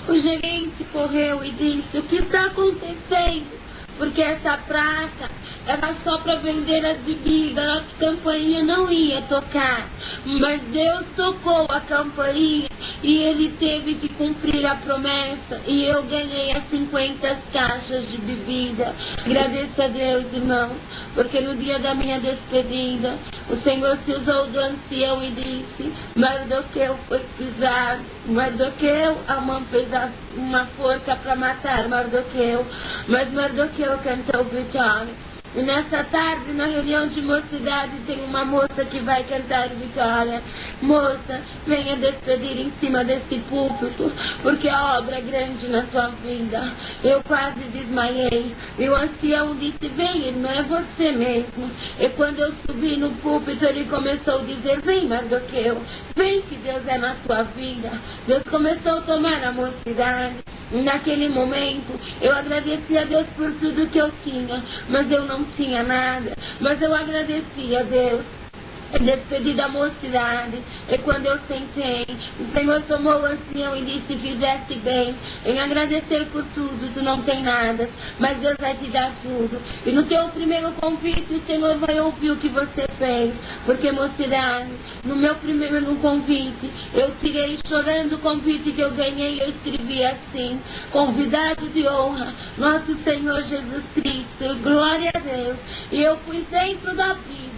o gerente correu e disse: o que está acontecendo? Porque essa praça era só para vender as bebidas, a campainha não ia tocar. Mas Deus tocou a campainha e Ele teve que cumprir a promessa. E eu ganhei as 50 caixas de bebida. Agradeço a Deus, irmãos, porque no dia da minha despedida, o Senhor se usou do ancião e disse: Mardoqueu foi pisado. Mardoqueu, a mãe fez uma forca para matar Mardoqueu. Mas Mardoqueu cantou vitória. E nessa tarde, na reunião de mocidade, tem uma moça que vai cantar vitória. Moça, venha despedir em cima desse púlpito, porque a obra é grande na sua vida. Eu quase desmaiei. E o ancião disse: vem, irmã, é você mesmo. E quando eu subi no púlpito, ele começou a dizer: vem, Mardoqueu, vem que Deus é na tua vida. Deus começou a tomar a mocidade. Naquele momento, eu agradeci a Deus por tudo que eu tinha, mas eu não tinha nada. Mas eu agradeci a Deus. Despedi da mocidade, e quando eu sentei, o Senhor tomou o ancião e disse: fizeste bem em agradecer por tudo, tu não tem nada, mas Deus vai te dar tudo. E no teu primeiro convite, o Senhor vai ouvir o que você fez, porque mocidade, no meu primeiro convite, eu tirei chorando o convite que eu ganhei, eu escrevi assim: convidado de honra, nosso Senhor Jesus Cristo, glória a Deus. E eu pus dentro da Bíblia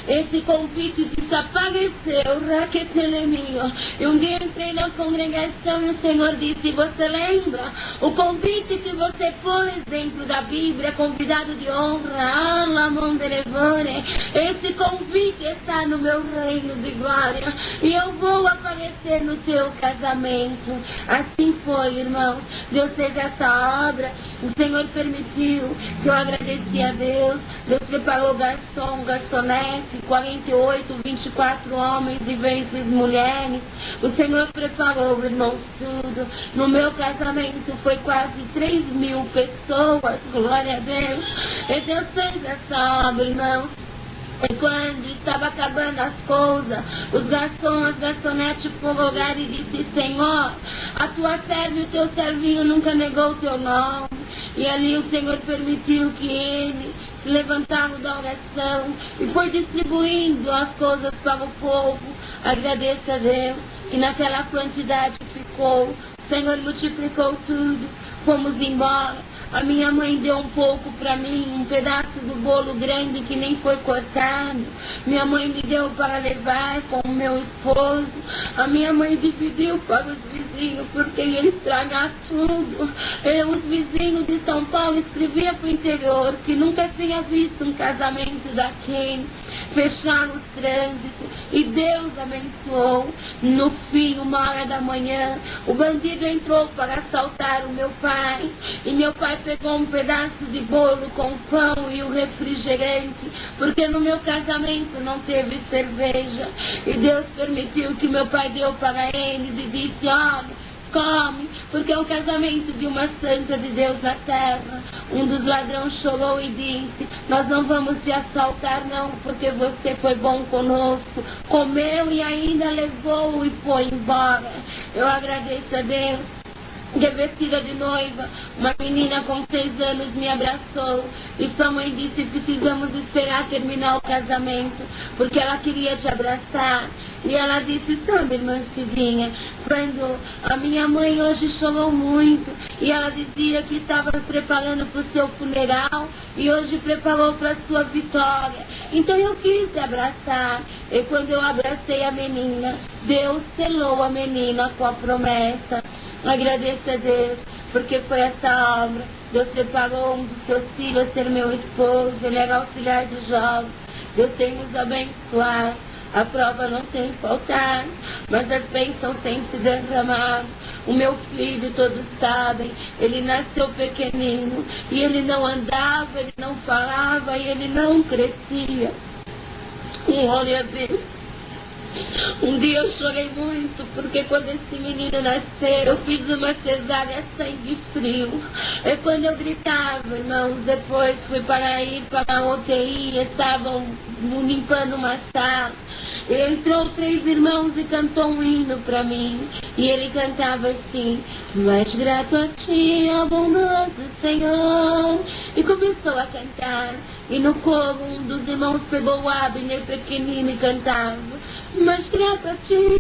esse convite desapareceu, raquetelemio. E um dia entrei na congregação e o Senhor disse: você lembra? O convite que você pôs dentro da Bíblia, convidado de honra, alamondelevore. Esse convite está no meu reino de glória. E eu vou aparecer no teu casamento. Assim foi, irmãos. Deus fez essa obra. O Senhor permitiu que eu agradeci a Deus. Deus preparou garçom, garçonete, 48, 24 homens e 20 mulheres. O Senhor preparou, irmãos, tudo. No meu casamento foi quase 3.000 pessoas, glória a Deus. E Deus fez essa obra, irmãos. E quando estava acabando as coisas, os garçons, as garçonetes foram olhar e disse: Senhor, a tua serva e o teu servinho nunca negou o teu nome. E ali o Senhor permitiu que ele se levantaram da oração e foi distribuindo as coisas para o povo. Agradeço a Deus que naquela quantidade ficou. O Senhor multiplicou tudo. Fomos embora. A minha mãe deu um pouco para mim, um pedaço do bolo grande que nem foi cortado. Minha mãe me deu para levar com o meu esposo. A minha mãe dividiu para os vizinhos, porque ia estragar tudo. Os vizinhos de São Paulo escreviam para o interior que nunca tinha visto um casamento daquele. Fecharam os trânsitos e Deus abençoou. No fim, 1h da manhã, o bandido entrou para assaltar o meu pai. E meu pai pegou um pedaço de bolo com pão e o refrigerante, porque no meu casamento não teve cerveja. E Deus permitiu que meu pai deu para eles e disse: olha, come, porque é o casamento de uma santa de Deus na terra. Um dos ladrões chorou e disse: nós não vamos te assaltar não, porque você foi bom conosco. Comeu e ainda levou e foi embora. Eu agradeço a Deus. Revestida de noiva, uma menina com 6 anos me abraçou e sua mãe disse: precisamos esperar terminar o casamento, porque ela queria te abraçar. E ela disse: sabe, irmã Cidinha, quando a minha mãe hoje chorou muito, e ela dizia que estava preparando para o seu funeral, e hoje preparou para a sua vitória. Então eu quis te abraçar. E quando eu abracei a menina, Deus selou a menina com a promessa. Agradeço a Deus, porque foi essa obra. Deus preparou um dos seus filhos a ser meu esposo. Ele era auxiliar de jovens. Deus tem nos abençoado. A prova não tem que faltar, mas as bênçãos têm que se derramar. O meu filho, todos sabem, ele nasceu pequenino, e ele não andava, ele não falava, e ele não crescia. E olha a Deus, um dia eu chorei muito, porque quando esse menino nasceu, eu fiz uma cesárea sangue frio. E quando eu gritava, irmãos, depois fui para ir para a UTI, estavam limpando uma sala. E entrou 3 irmãos e cantou um hino para mim. E ele cantava assim: mais grato a ti, ó bondoso Senhor. E começou a cantar. E no coro um dos irmãos pegou o Abner pequenino e cantava: mais grato a ti,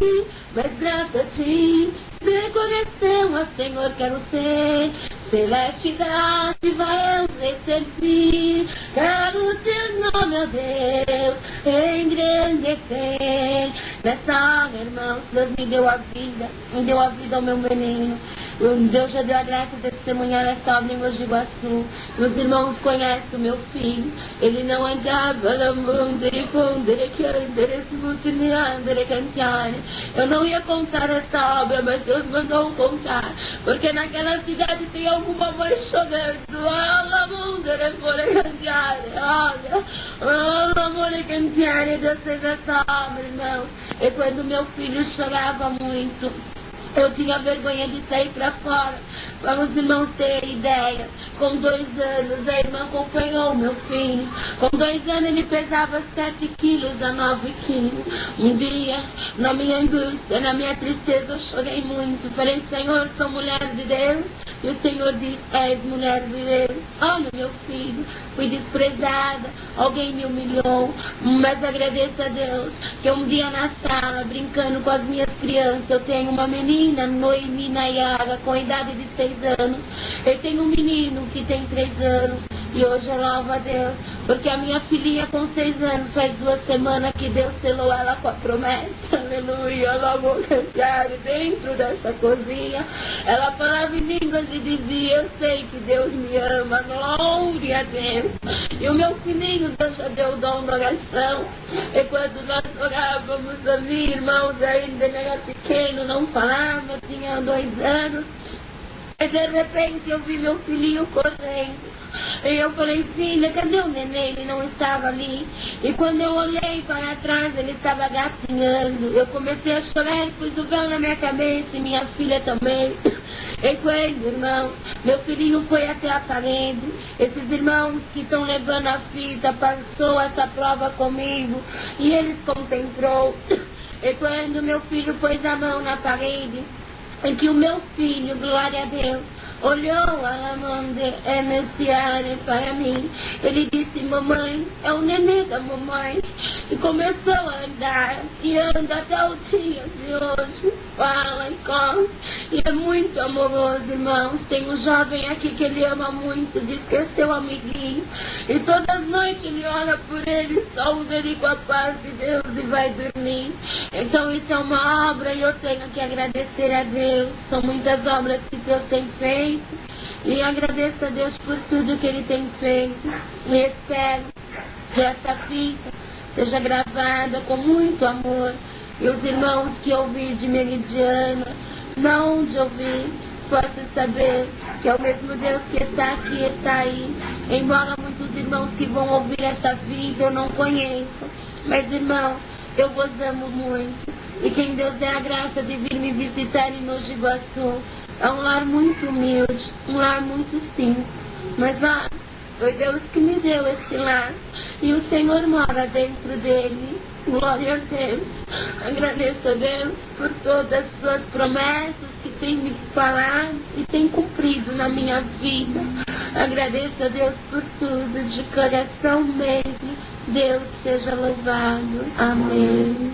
mais grato a ti, de coração, ó Senhor, quero ser. Celeste dádiva eu recebi, quero o teu nome, ó Deus, engrandecer. Nessa hora, irmãos, Deus me deu a vida ao meu menino. Deus já deu a graça de testemunhar essa obra em Mogi Guaçu. Meus irmãos conhecem o meu filho. Ele não andava na mão dele, eu não ia contar essa obra, mas Deus mandou contar. Porque naquela cidade tem alguma mãe chorando. Olha, Deus fez essa obra, irmãos. E quando meu filho chorava muito, eu tinha vergonha de sair para fora, para os irmãos terem ideia. Com 2 anos, a irmã acompanhou meu filho. Com 2 anos, ele pesava 7 quilos a 9 quilos. Um dia, na minha angústia, na minha tristeza, eu chorei muito. Falei: Senhor, sou mulher de Deus. E o Senhor disse: és mulher de Deus. Olha, meu filho, fui desprezada, alguém me humilhou, mas agradeço a Deus que um dia na sala, brincando com as minhas crianças, eu tenho uma menina, Noemi Nayara, com a idade de 6 anos. Eu tenho um menino que tem 3 anos. E hoje eu louvo a Deus, porque a minha filhinha com 6 anos, faz 2 semanas que Deus selou ela com a promessa. Aleluia, ela vou cantar dentro dessa cozinha. Ela falava em línguas e dizia: eu sei que Deus me ama, glória a Deus. E o meu filhinho, Deus já deu o dom da oração. E quando nós orávamos ali, irmãos, ainda ele era pequeno, não falava, tinha 2 anos. E de repente eu vi meu filhinho correndo. E eu falei: filha, cadê o neném? Ele não estava ali. E quando eu olhei para trás, ele estava gatinhando. Eu comecei a chorar, pus o véu na minha cabeça e minha filha também. E quando, irmãos, meu filhinho foi até a parede, esses irmãos que estão levando a fita passou essa prova comigo e eles contemplou. E quando meu filho pôs a mão na parede, em que o meu filho, glória a Deus, olhou a mão de Emerciane para mim. Ele disse: mamãe, é o neném da mamãe. E começou a andar, e anda até o dia de hoje. Fala e come. E é muito amoroso, irmãos. Tem um jovem aqui que ele ama muito, diz que é seu amiguinho. E todas as noites ele ora por ele, saúda ele com a paz de Deus e vai dormir. Então isso é uma obra e eu tenho que agradecer a Deus. São muitas obras que Deus tem feito. E agradeço a Deus por tudo que Ele tem feito. E espero que essa fita seja gravada com muito amor. E os irmãos que ouvir de Meridiana, não de ouvir, possam saber que é o mesmo Deus que está aqui, está aí. Embora muitos irmãos que vão ouvir essa fita eu não conheço. Mas, irmãos, eu vos amo muito. E quem Deus dê a graça de vir me visitar em Mogi Guaçu, é um lar muito humilde, um lar muito simples. Mas foi Deus que me deu esse lar. E o Senhor mora dentro dele. Glória a Deus. Agradeço a Deus por todas as suas promessas que tem me falado e tem cumprido na minha vida. Agradeço a Deus por tudo, de coração mesmo. Deus seja louvado. Amém.